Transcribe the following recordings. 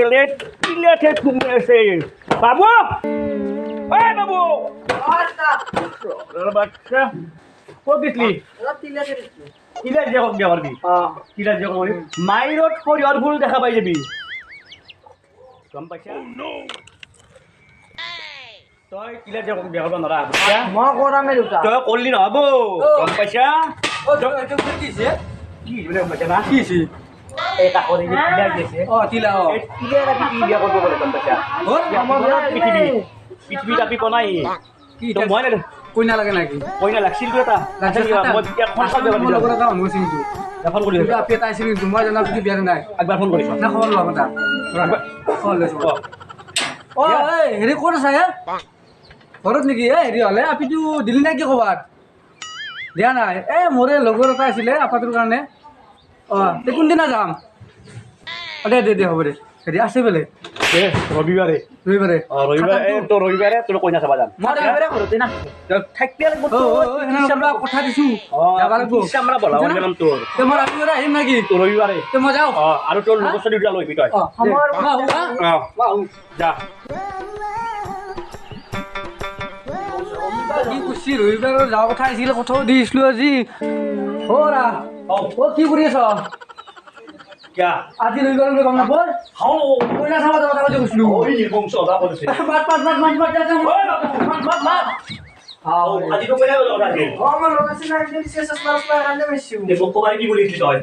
ছেলে টিলেটে ঘুমিয়ে আছে বাবু এই বাবু বাচ্চা কো দিছলি টিলেট যে হোক দেওয়ার বি টিলেট যে করি মাইরত করি আর ভুল দেখা পাই যাবি গম পাইছা তই টিলেট যে হোক দেওয়ার নৰা বুঝছা মই কৰামে দুটা তই করলি নহব গম পাইছা এইটো কিছে কি বলে গম পাইছা না কি আছে এটা করে টিলেট দিছে তিলা এই টিলেট রাখি কি দিয়া করব বলে গম পাইছা পৃথিবী কাপি বনাই কি তো মই না কইনা লাগে নাকি কইনা লাগছিল তো এটা লাগছিল এটা। মই এতিয়া ফোন কল মোৰ লগত এটা মানুহ আছিল ফোন কৰি কিন্তু আপি এটা আছিল কিন্তু মই জানা যদি বিয়া নাই একবাৰ ফোন কৰিছ না খবৰ লম এটা খবৰ লৈছো অ এই হেৰি ক'ত আছে হে ঘৰত নেকি এ হেৰি হ'লে আপিটো দিলি নাই কি ক'বাত দিয়া নাই এই মোৰে লগৰ এটা আছিলে আপাটোৰ কাৰণে তে কোনদিনা যাম দে হ'ব দে হেৰি আছে বোলে ৰবিবাৰে ৰবিবাৰে ৰবিবাৰে তোৰ কইনা চাবা যাম মই ৰবিবাৰে ঘৰতে না থাকিব লাগিব কথা দিছো যাব লাগিব চামৰা বলাব যাম তোৰ তে মই ৰবিবাৰে আহিম নেকি ৰবিবাৰে তে মই যাওঁ আৰু তোৰ লগৰ ছোৱালী দুটা লৈ আহিবি তই যা কি কৈছি ৰবিবাৰে যাওঁ কথা আহিছিল কথাও দিছিলো আজি কি কৰি আছ কিয়া আজি ৰবিবাৰে গম নাপায় কইনা চাব যাব কথা কৈছিলো আজি তো কইনা লগ আছে আমাৰ লগ আছে না বিশেষ ক্লাছ কাৰণে বেছি মোক কবাই কি বুলি তই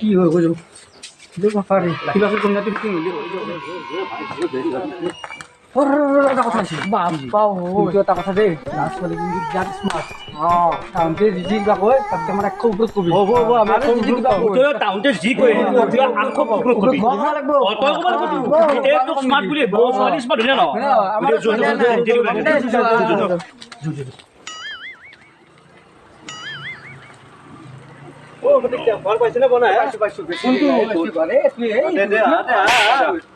কি হৈ গ'ল এটা কথা দেই টাউনতে যি কিবা কয় তাতকে মানে খুব কবি টাউনতে যি কয় স্মাৰ্ট বুলি স্মাৰ্ট ধুনীয়া ঘৰ পাইছে নে বনাই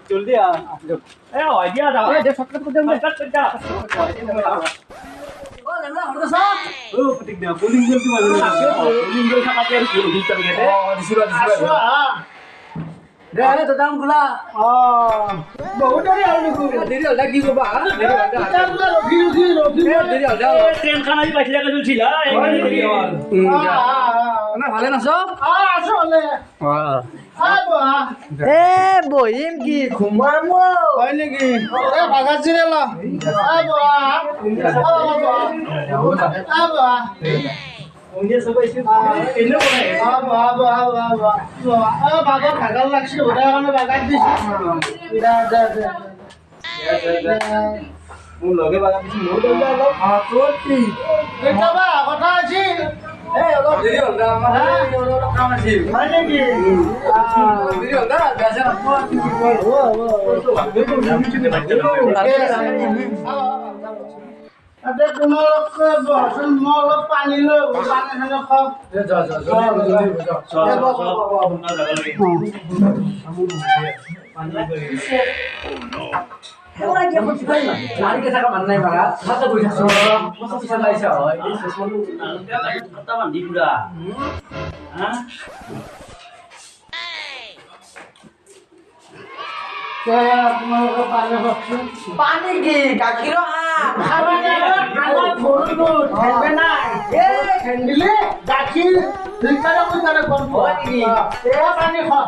জলদি দাম খোলা বহুত দেৰি হ'ল কি কবা ট্ৰেইন খান আজি পাইছিলে চলছিলা ভালে নাচ বহিম কি ঘুমাম হয় নেকি ভাগৰ লাগছে উদাৰ কাৰণে বাগাত দিছো মোৰ লগে বাগান দিছো মোৰ কথা আছিল অলপ দেৰি হ'ল আমাৰ অলপ কাম আছিল হয় নেকি দেৰি হ'ল তোমালোকে বহচোন মই অলপ পানী লৈ পানী খানে খাওঁ তোমালোকে পানী খাওকচোন পানী কি গাখীৰ গাখীৰ গম পোৱা নেকি পানী খাওঁ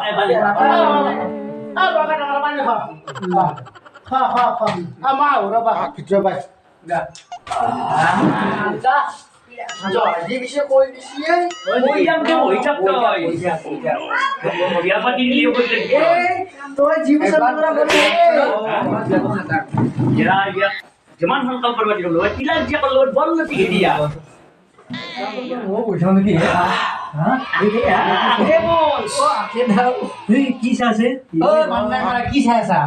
পানী খাওঁ আমাৰ ৰবা ভিতৰত পাই যিমান সোনকাল কৰিব দিলো তিলাক যে লগত বল নতি দিয়া কি চাইছে কি চাই আছা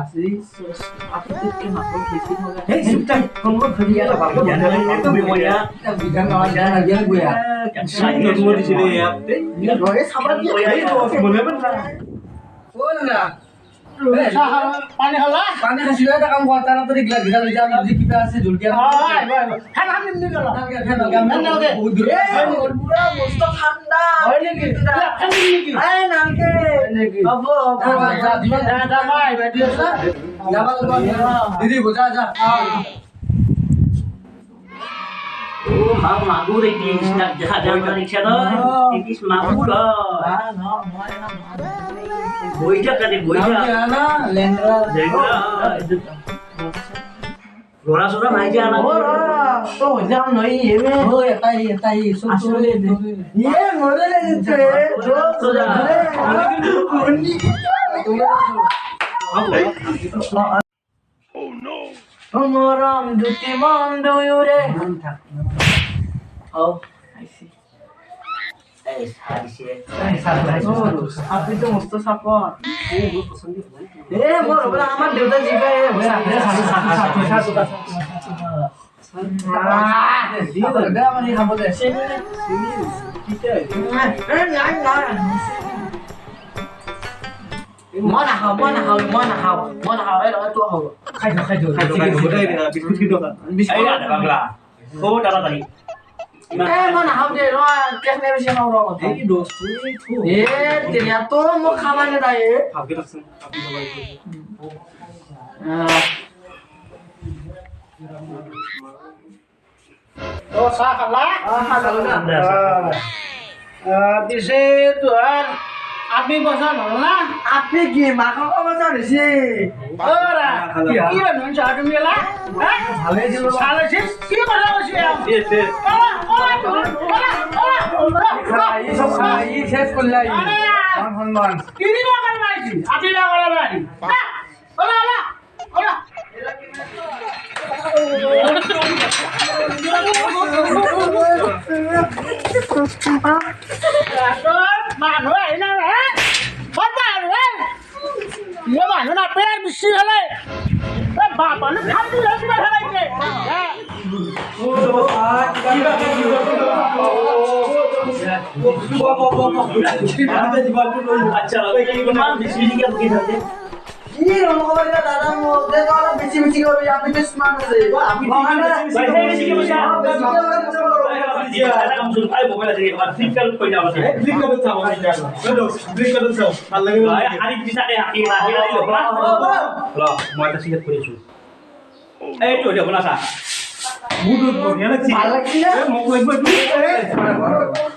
চাহ খালা পানী খালা পানী খাইছিলো এটা কাম কৰ তাৰ তৰি গিলাস গিলা লৈ যা যদি কিবা আছে জলকীয়া ফেন হানি নি গেল বহুত দূৰ পুৰা মস্ত ঠাণ্ডা হয় নেকি ফেন নেকি এই নালকে হ'ব যা যিমান যা মই বেটি আছে যাবা দিদি বুজা যা মাগুর ইটিস না দেখা যায় না রিকশা তো ইটিস মাগুর বইটা কাটে বইটা না লেন্ডা দেখলা লোরা সোরা ভাই যা না তো যাম নই এমে ও এটাই সব আসলে ইয়ে মরে লেগেছে মরম দুটি মন দুয়ুরে ও আইসি এই হারিছে আপনি তো মস্ত সাপোর্ট এ মোর বলা আমার দেউতা জিবে মন হাও এই তো হাও খাই বিস্কুট কি দোকান এই না বাংলা ও তাড়াতাড়ি এ মন হাও দে র কেনে বেশি হাও র এই দোস্ত এ তেরিয়া তো মো খাবানে দাই ভাবকে রাখছেন আপনি সবাই ও চাহ খালা পিছে তোহাৰ আপি বচা হ'ল না আপনি কি মাখা কবা জানিছি ওরা কি বানুন চাহ তুমি এলা ভালে দিল চালাইছিস কি কথা কৈছি খাই সব খাই শেষ করলাই মান সম্মান কি দিব করবাইছি আপি না করবাইছি ওলা ওলা ওলা মানুহ আহিলে হে মানুহ নাপায় আৰু বেছি হ'লে বাপানো খালি কিবা খেলাইছে আচ্ছা কি মান বেশি বেশি কি থাকে কি রকম কইলা দাদা মো দে গলা বেশি বেশি কবি আপনি বেশ মানুষ আপনি বেশি কি বসা dia ada kamu suruh ayo mobil aja kamu flipkart kau jangan sih flipkart sama flipkart sama Allah ya hari bisa deh hari lahir ayo lo mau ada singkat kau itu tuh dia mana sah budut ya nak sih mau kau buat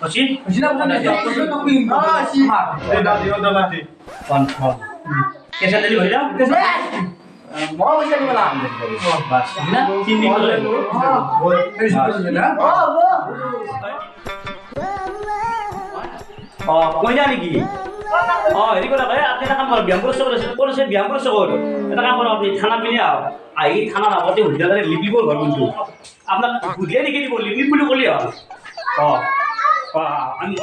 masih sini apa nih jatuh tuh pin sih udah mati pan kesan tadi boleh mau bisa dibilang bas nah sini boleh কই যা নেকি হেৰি কৰা আপুনি এটা কাম কৰক ব্যায়াম কৰিছে ব্যায়াম কৰিছে এটা কাম কৰক আপুনি থানা পিনে আহি থানা নাপাতে সুবিধাৰে লিপিব ঘৰ কিন্তু আপোনাক বুধিয়ে লিখি দিব লিপি বুলি ক'লি আমি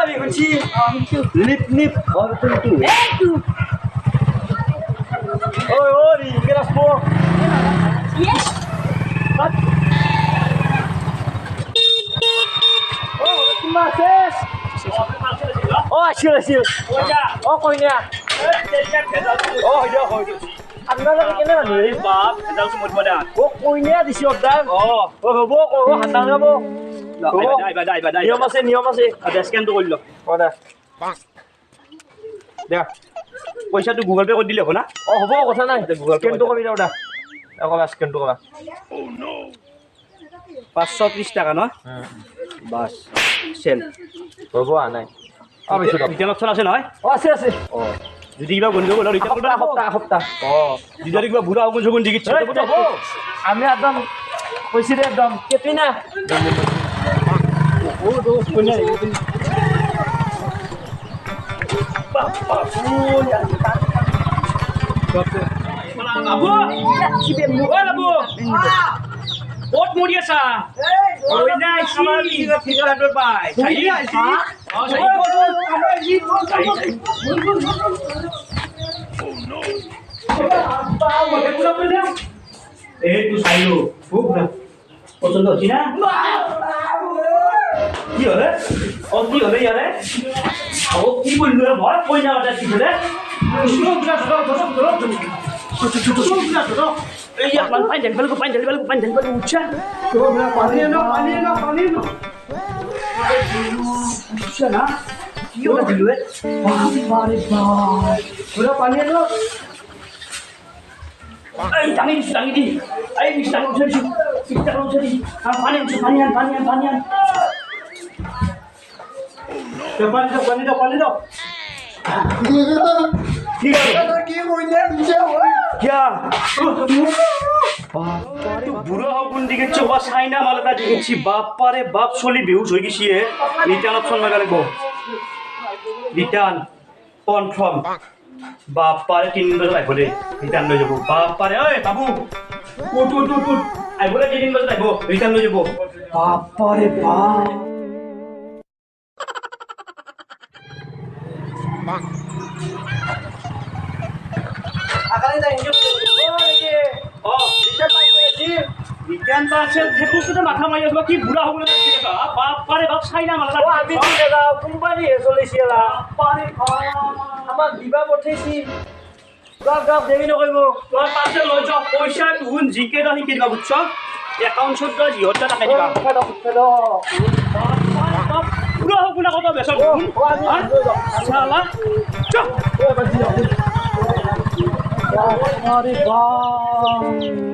লিখছি লিপ নিপ ঘর কিন্তু ওই কেরাস পো আছিল কইনা আপোনালোকে কেনে মানুহ বাপ কইনা দিছে অৰ্ডাৰ হ'ব হান্দান যাব নিয়ম আছে স্কেনটো কৰি লওক দিয়া পইচাটো গুগল পে' কৰি দিলে হ'ব না হ'ব কথা নাই গুগল স্কেনটো কৰি দিওঁ দা ক'বা স্কেনটো ক'বা 530 টাকা ন বাছ চেল হ'ব নাই ৰিটাৰ্ণ অপশ্যন আছে নহয় আছে যদি কিবা গন্ধ গ'ল ৰিটাৰ্ণ কৰিব সপ্তাহ যদি কিবা বুঢ়া অগুণ চগুণ দি আমি একদম কৈছি দে একদম কেপি না ক'ত মৰি আছা এইটো চাইলো খুব পচন্দ হৈছি না কি হলে কি হলে ইয়ারে কি বললো মই পয়সা কথা কি হলে এই পানি পানি উঠছে পানী আনো উঠছে না কি হলে দিল পানী আনো এই টাঙি দি এই টাঙি উঠে দিছি আর পানি আন পানী দাও ঠিক আছে क्या বুড়ো হগুন দিকে চোবা সাইনা মালাটা দেখেছি বাপারে বাপ চলি বেহুশ হয়ে গেছি রিটার্ন অপশন লাগা লাগবো রিটার্ন কনফার্ম বাপারে 3 দিন বছর আইব দে রিটার্ন লৈ যাব বাপারে ওই বাবু উঠ আইব দে 3 দিন বছর আইব রিটার্ন লৈ যাব বাপারে বাপ রিটার্ন পার্সেল থেকে মাথা মারি আসবা কি বুড়া হবলে বাপারে বাপ সাইনা মালা আমি কোম্পানী চলিছে আমাক দিবা পঠাইছি গাপ দেৰি নকৰিব তোর পার্সেল লৈ যাও পয়সা তুন জিকে দাহি কিবা বুঝছ অ্যাকাউন্টত দা জিহতা টাকা দিবা বুড়া হবলে কত বেসর শালা চল আরে বাপ